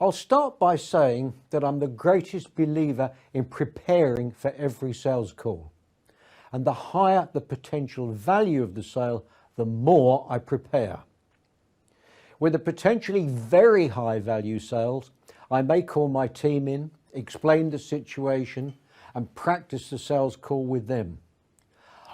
I'll start by saying that I'm the greatest believer in preparing for every sales call. And the higher the potential value of the sale, the more I prepare. With a potentially very high value sales, I may call my team in, explain the situation, and practice the sales call with them.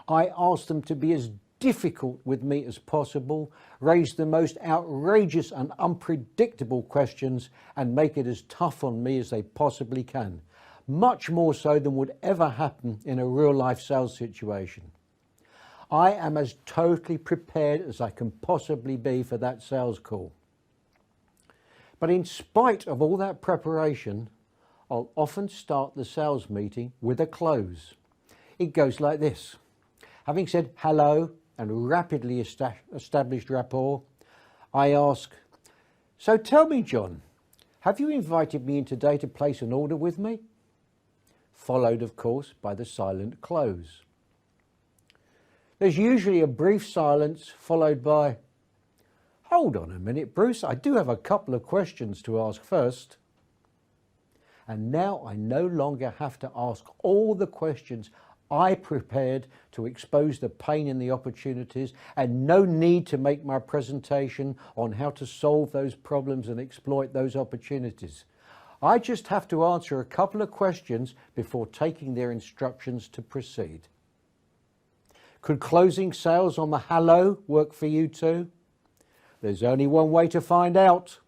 I ask them to be as difficult with me as possible, raise the most outrageous and unpredictable questions, and make it as tough on me as they possibly can. Much more so than would ever happen in a real life sales situation. I am as totally prepared as I can possibly be for that sales call. But in spite of all that preparation, I'll often start the sales meeting with a close. It goes like this. Having said hello and rapidly established rapport, I ask, "So tell me, John, have you invited me in today to place an order with me?" Followed, of course, by the silent close. There's usually a brief silence followed by, "Hold on a minute, Bruce, I do have a couple of questions to ask first." And now I no longer have to ask all the questions I prepared to expose the pain in the opportunities, and no need to make my presentation on how to solve those problems and exploit those opportunities. I just have to answer a couple of questions before taking their instructions to proceed. Could closing sales on the hello work for you too? There's only one way to find out.